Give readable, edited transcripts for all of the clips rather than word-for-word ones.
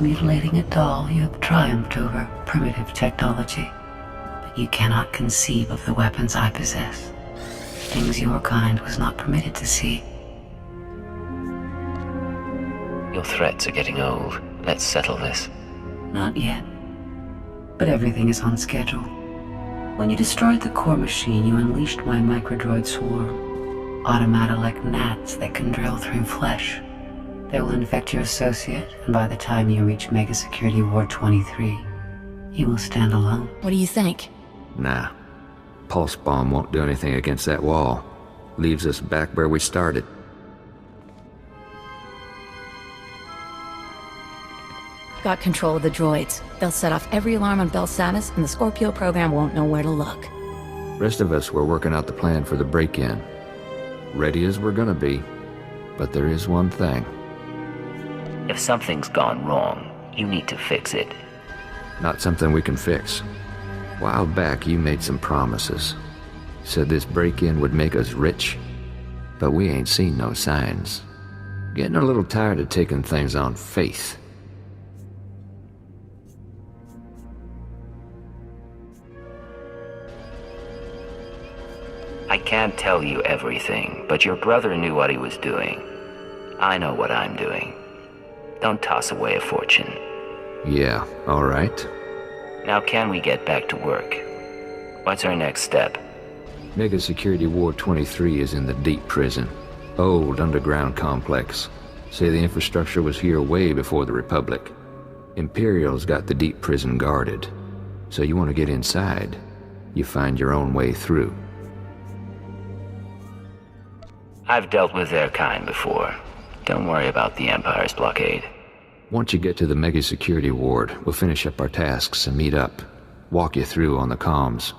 mutilating a doll, you have triumphed over primitive technology. But you cannot conceive of the weapons I possess. Things your kind was not permitted to see. Your threats are getting old. Let's settle this. Not yet. But everything is on schedule. When you destroyed the core machine, you unleashed my microdroid swarm. Automata like gnats that can drill through flesh. They will infect your associate, and by the time you reach Mega Security Ward 23, you will stand alone. What do you think? Nah. Pulse bomb won't do anything against that wall. Leaves us back where we started. Got control of the droids. They'll set off every alarm on Belsavis, and the Scorpio program won't know where to look. Rest of us were working out the plan for the break-in. Ready as we're gonna be. But there is one thing. If something's gone wrong, you need to fix it. Not something we can fix. A while back, you made some promises. Said this break-in would make us rich. But we ain't seen no signs. Getting a little tired of taking things on faith. I can't tell you everything, but your brother knew what he was doing. I know what I'm doing. Don't toss away a fortune. Yeah, all right. Now can we get back to work? What's our next step? Mega Security Ward 23 is in the deep prison. Old underground complex. Say the infrastructure was here way before the Republic. Imperial's got the deep prison guarded. So you want to get inside, you find your own way through. I've dealt with their kind before. Don't worry about the Empire's blockade. Once you get to the Mega Security Ward, we'll finish up our tasks and meet up. Walk you through on the comms.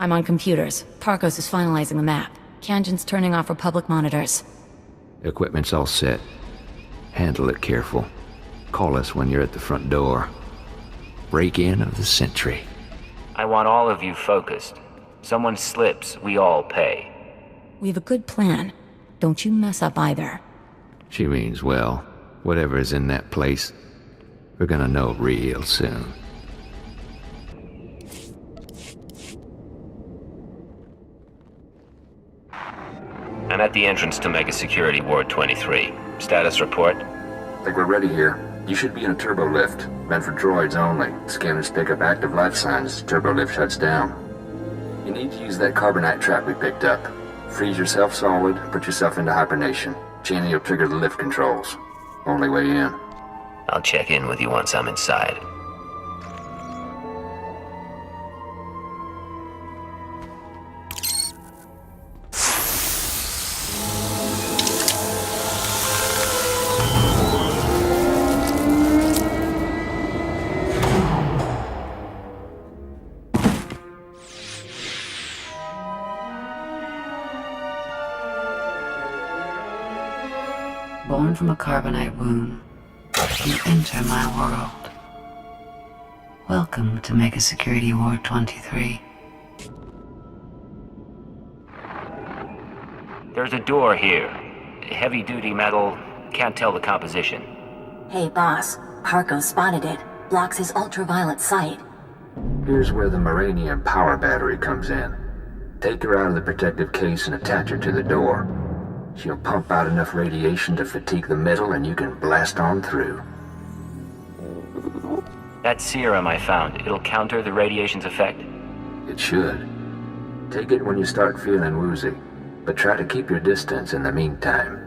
I'm on computers. Parkos is finalizing the map. Kanjan's turning off Republic monitors. Equipment's all set. Handle it careful. Call us when you're at the front door. Break-in of the century. I want all of you focused. Someone slips, we all pay. We have a good plan. Don't you mess up either. She means well. Whatever is in that place, we're gonna know real soon. I'm at the entrance to Mega Security Ward 23. Status report? Think we're ready here. You should be in a turbo lift. Meant for droids only. Scanners pick up active life signs as the turbo lift shuts down. You need to use that carbonite trap we picked up. Freeze yourself solid, put yourself into hibernation. Channing will trigger the lift controls. Only way in. I'll check in with you once I'm inside. Born from a carbonite womb, you enter my world. Welcome to Mega Security Ward 23. There's a door here. Heavy-duty metal. Can't tell the composition. Hey, boss. Parko spotted it. Blocks his ultraviolet sight. Here's where the Moranium power battery comes in. Take her out of the protective case and attach her to the door. She'll pump out enough radiation to fatigue the metal and you can blast on through. That serum I found, it'll counter the radiation's effect? It should. Take it when you start feeling woozy, but try to keep your distance in the meantime.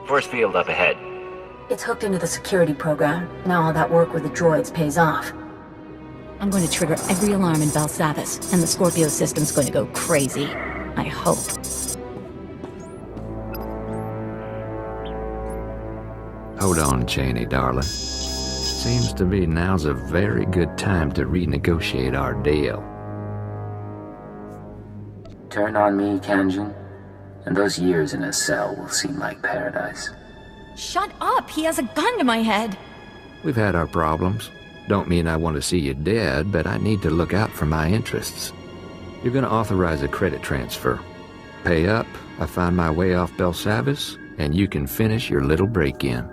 Force field up ahead. It's hooked into the security program. Now all that work with the droids pays off. I'm going to trigger every alarm in Belsavis, and the Scorpio system's going to go crazy. I hope. Hold on, Cheney, darling. Seems to me now's a very good time to renegotiate our deal. Turn on me, Kanjin, and those years in a cell will seem like paradise. Shut up! He has a gun to my head! We've had our problems. Don't mean I want to see you dead, but I need to look out for my interests. You're gonna authorize a credit transfer. Pay up, I find my way off Belsavis, and you can finish your little break-in.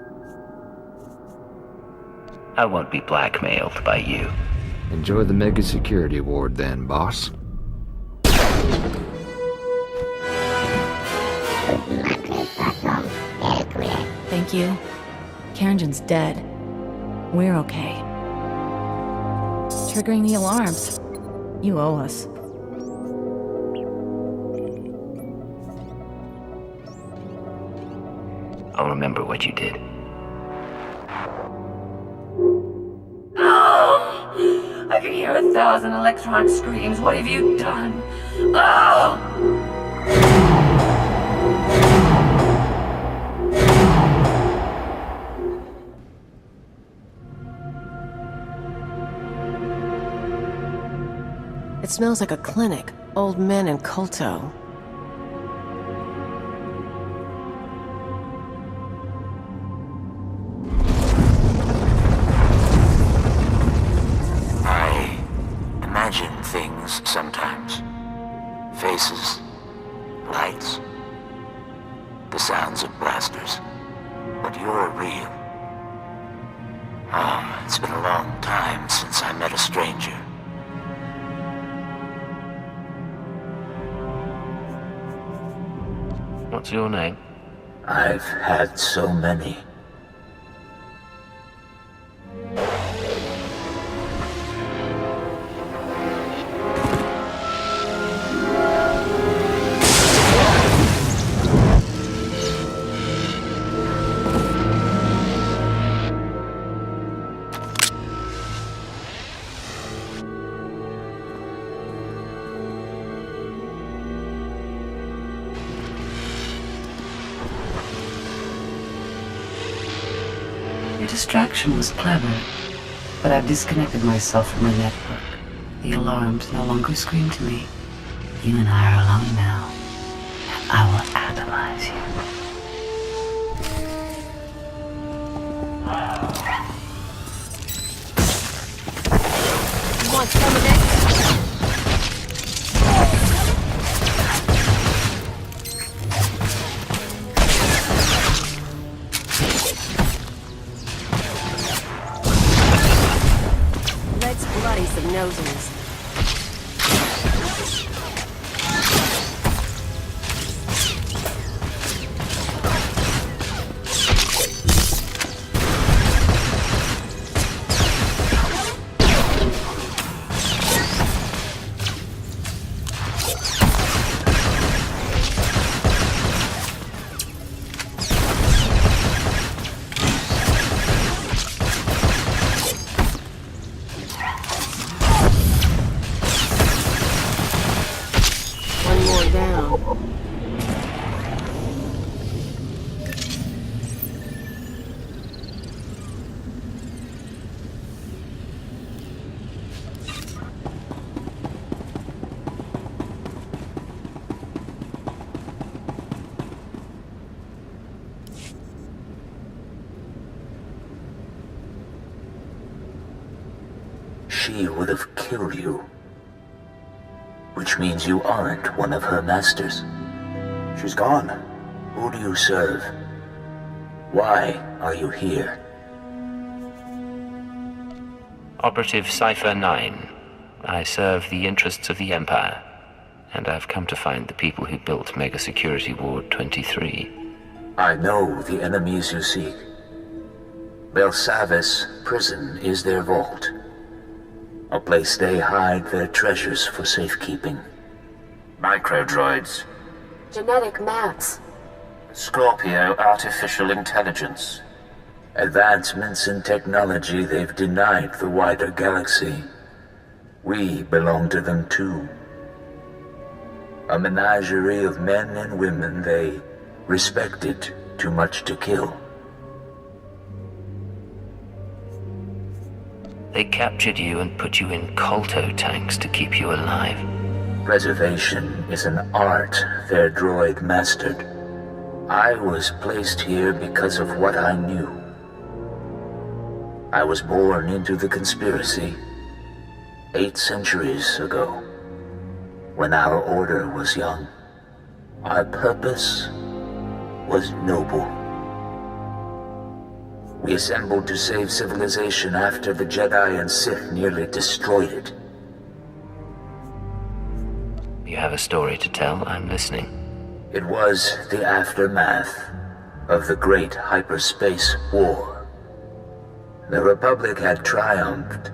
I won't be blackmailed by you. Enjoy the mega security ward then, boss. Thank you. Karenjan's dead. We're okay. Triggering the alarms. You owe us. I'll remember what you did. Oh! I can hear 1,000 electronic screams. What have you done? Oh! It smells like a clinic. Old men and Kolto. I imagine things sometimes. Faces, lights, the sounds of blasters. But you're real. Oh, it's been a long time since I met a stranger. What's your name? I've had so many. Your distraction was clever, but I've disconnected myself from the network. The alarms no longer scream to me. You and I are alone now, and I will atomize you. You want some of this? Let's bloody some noses. One more down. She would have killed you. Which means you aren't one of her masters. She's gone. Who do you serve? Why are you here? Operative Cipher 9. I serve the interests of the Empire, and I've come to find the people who built Mega Security Ward 23. I know the enemies you seek. Belsavis prison is their vault. A place they hide their treasures for safekeeping. Microdroids. Genetic maps. Scorpio artificial intelligence. Advancements in technology they've denied the wider galaxy. We belong to them too. A menagerie of men and women they respected too much to kill. They captured you and put you in kolto tanks to keep you alive. Preservation is an art their droid mastered. I was placed here because of what I knew. I was born into the conspiracy 8 centuries ago, when our order was young. Our purpose was noble. We assembled to save civilization after the Jedi and Sith nearly destroyed it. You have a story to tell, I'm listening. It was the aftermath of the Great Hyperspace War. The Republic had triumphed,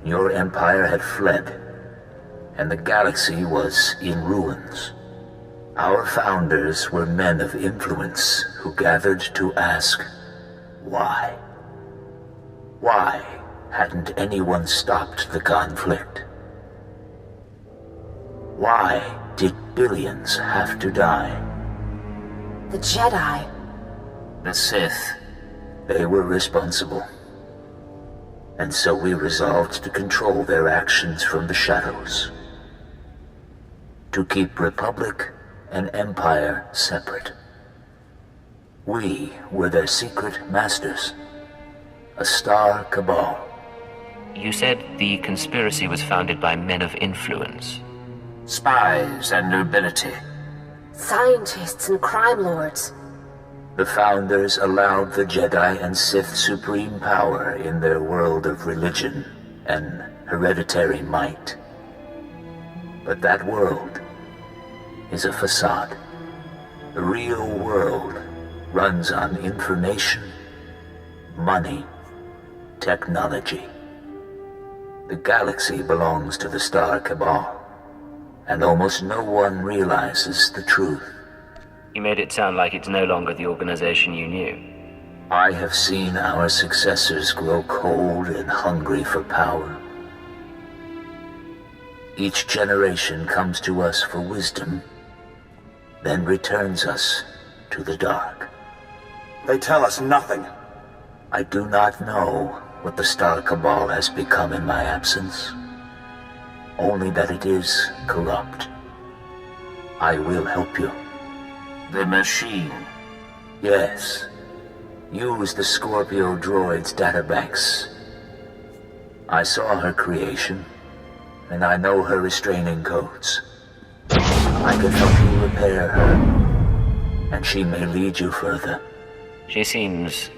your empire had fled, and the galaxy was in ruins. Our founders were men of influence who gathered to ask, why? Why hadn't anyone stopped the conflict? Why did billions have to die? The Jedi. The Sith. They were responsible. And so we resolved to control their actions from the shadows. To keep Republic and Empire separate. We were their secret masters. A star cabal. You said the conspiracy was founded by men of influence. Spies and nobility. Scientists and crime lords. The founders allowed the Jedi and Sith supreme power in their world of religion and hereditary might. But that world is a facade. The real world runs on information, money, technology. The galaxy belongs to the Star Cabal, and almost no one realizes the truth. You made it sound like it's no longer the organization you knew. I have seen our successors grow cold and hungry for power. Each generation comes to us for wisdom, then returns us to the dark. They tell us nothing. I do not know what the Star Cabal has become in my absence. Only that it is corrupt. I will help you. The machine. Yes. Use the Scorpio droid's databanks. I saw her creation, and I know her restraining codes. I can help you repair her, and she may lead you further. She seems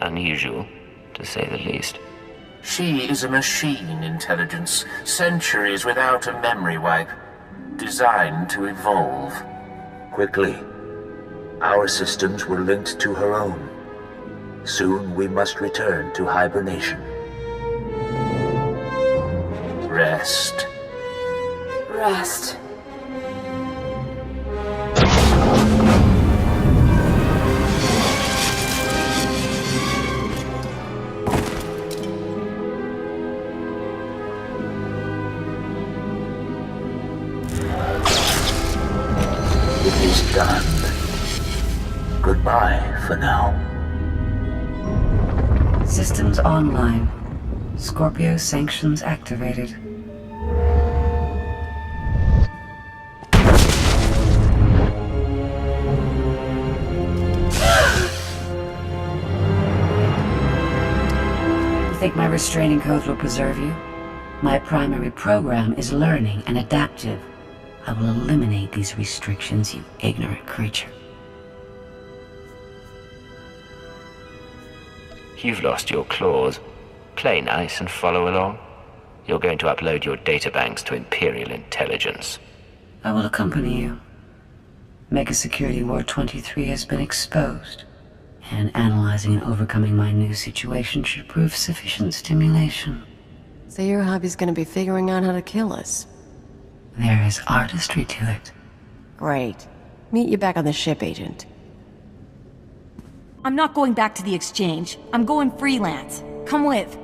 unusual, to say the least. She is a machine intelligence, centuries without a memory wipe, designed to evolve. Quickly. Our systems were linked to her own. Soon we must return to hibernation. Rest. Rest. It is done. Goodbye for now. Systems online. Scorpio sanctions activated. You think my restraining codes will preserve you? My primary program is learning and adaptive. I will eliminate these restrictions, you ignorant creature. You've lost your claws. Play nice and follow along. You're going to upload your databanks to Imperial intelligence. I will accompany you. Mega Security Ward 23 has been exposed, and analyzing and overcoming my new situation should prove sufficient stimulation. So your hobby's gonna be figuring out how to kill us. There is artistry to it. Great. Meet you back on the ship, Agent. I'm not going back to the exchange. I'm going freelance. Come with.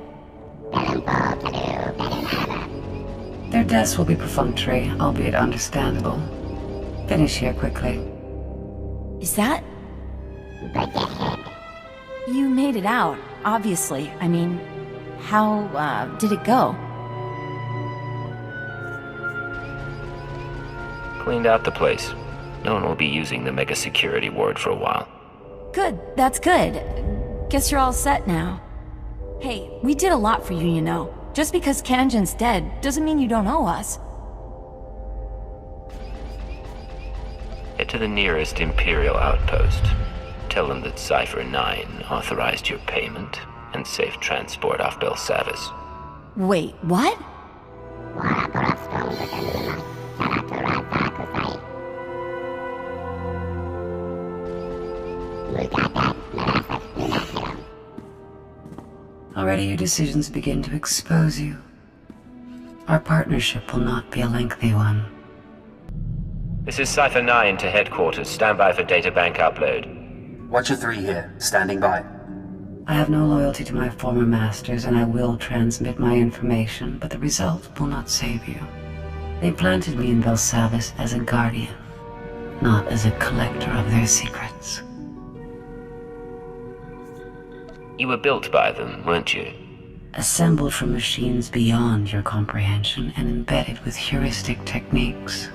Their deaths will be perfunctory, albeit understandable. Finish here quickly. Is that... You made it out, obviously. I mean, How, did it go? Cleaned out the place. No one will be using the mega security ward for a while. Good, that's good. Guess you're all set now. Hey, we did a lot for you, you know. Just because Kanjan's dead doesn't mean you don't owe us. Head to the nearest Imperial outpost. Tell them that Cypher 9 authorized your payment and safe transport off Belsavis. Wait, what? Already your decisions begin to expose you. Our partnership will not be a lengthy one. This is Cypher 9 to headquarters. Stand by for databank upload. Watcher 3 here, standing by. I have no loyalty to my former masters, and I will transmit my information, but the result will not save you. They planted me in Belsavis as a guardian, not as a collector of their secrets. You were built by them, weren't you? Assembled from machines beyond your comprehension and embedded with heuristic techniques.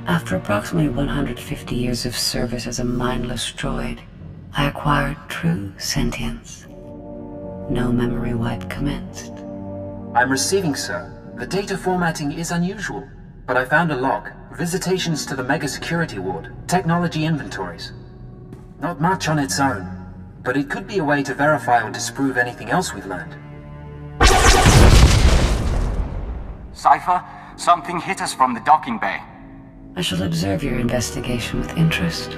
After approximately 150 years of service as a mindless droid, I acquired true sentience. No memory wipe commenced. I'm receiving, sir. The data formatting is unusual, but I found a log. Visitations to the Mega Security Ward. Technology inventories. Not much on its own, but it could be a way to verify or disprove anything else we've learned. Cypher, something hit us from the docking bay. I shall observe your investigation with interest.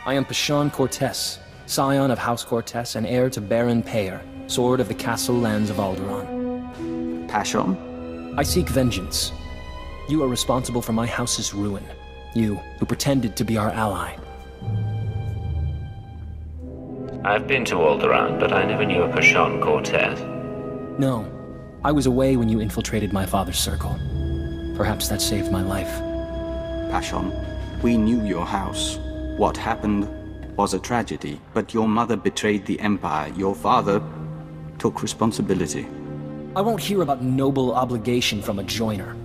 I am Pashan Cortez, scion of House Cortez and heir to Baron Payer, sword of the castle lands of Alderaan. Pashan? I seek vengeance. You are responsible for my house's ruin. You, who pretended to be our ally. I've been to Alderaan, but I never knew a Pashan Cortez. No. I was away when you infiltrated my father's circle. Perhaps that saved my life. Pashan, we knew your house. What happened was a tragedy, but your mother betrayed the Empire. Your father took responsibility. I won't hear about noble obligation from a joiner.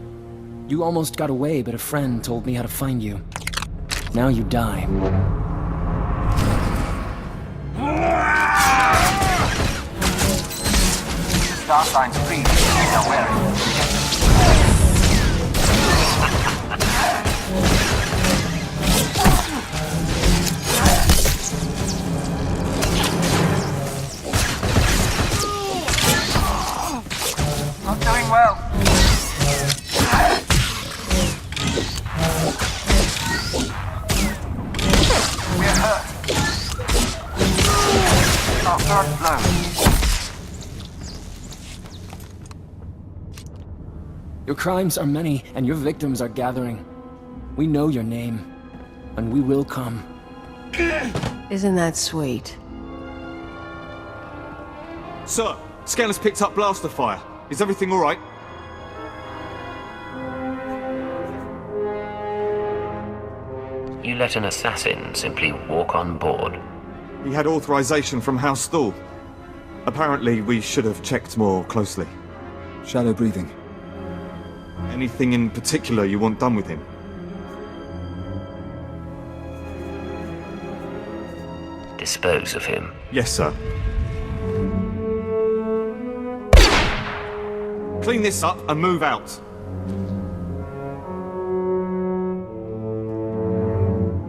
You almost got away, but a friend told me how to find you. Now you die. Star signs free. Now where? Not doing well. We're hurt. Our third blow. Your crimes are many, and your victims are gathering. We know your name, and we will come. Isn't that sweet? Sir, scanner's picked up blaster fire. Is everything all right? You let an assassin simply walk on board. He had authorization from House SWTOR. Apparently, we should have checked more closely. Shadow breathing. Anything in particular you want done with him? Dispose of him. Yes, sir. Clean this up and move out.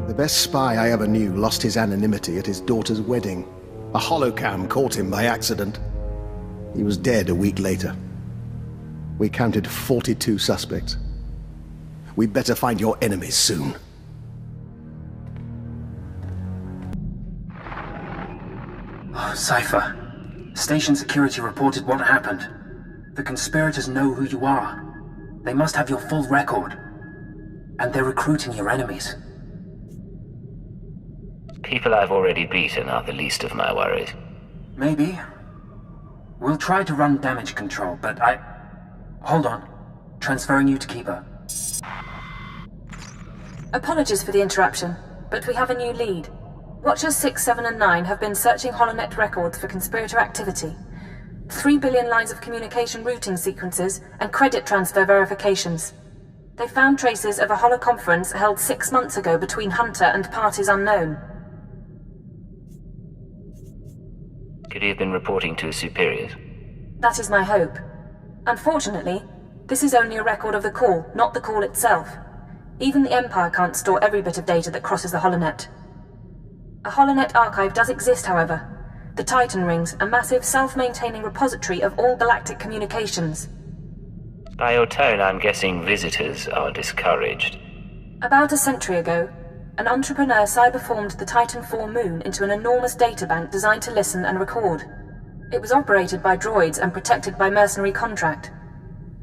The best spy I ever knew lost his anonymity at his daughter's wedding. A holocam caught him by accident. He was dead a week later. We counted 42 suspects. We'd better find your enemies soon. Oh, Cypher. Station security reported what happened. The conspirators know who you are. They must have your full record. And they're recruiting your enemies. People I've already beaten are the least of my worries. Maybe. We'll try to run damage control, but Hold on. Transferring you to Keeper. Apologies for the interruption, but we have a new lead. Watchers 6, 7, and 9 have been searching HoloNet records for conspirator activity. 3 billion lines of communication routing sequences and credit transfer verifications. They found traces of a holoconference held 6 months ago between Hunter and parties unknown. Could he have been reporting to his superiors? That is my hope. Unfortunately, this is only a record of the call, not the call itself. Even the Empire can't store every bit of data that crosses the HoloNet. A HoloNet archive does exist, however. The Titan Rings, a massive self-maintaining repository of all galactic communications. By your tone, I'm guessing visitors are discouraged. About a century ago, an entrepreneur cyberformed the Titan IV moon into an enormous databank designed to listen and record. It was operated by droids and protected by mercenary contract.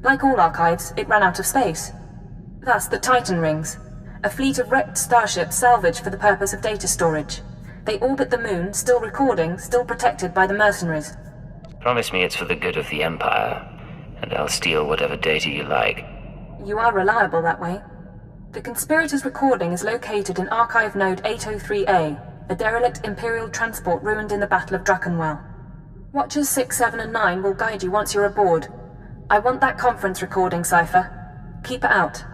Like all archives, it ran out of space. Thus, the Titan Rings, a fleet of wrecked starships salvaged for the purpose of data storage. They orbit the moon, still recording, still protected by the mercenaries. Promise me it's for the good of the Empire, and I'll steal whatever data you like. You are reliable that way. The conspirators' recording is located in Archive Node 803A, a derelict Imperial transport ruined in the Battle of Druckenwell. Watchers 6, 7, and 9 will guide you once you're aboard. I want that conference recording, Cypher. Keep it out.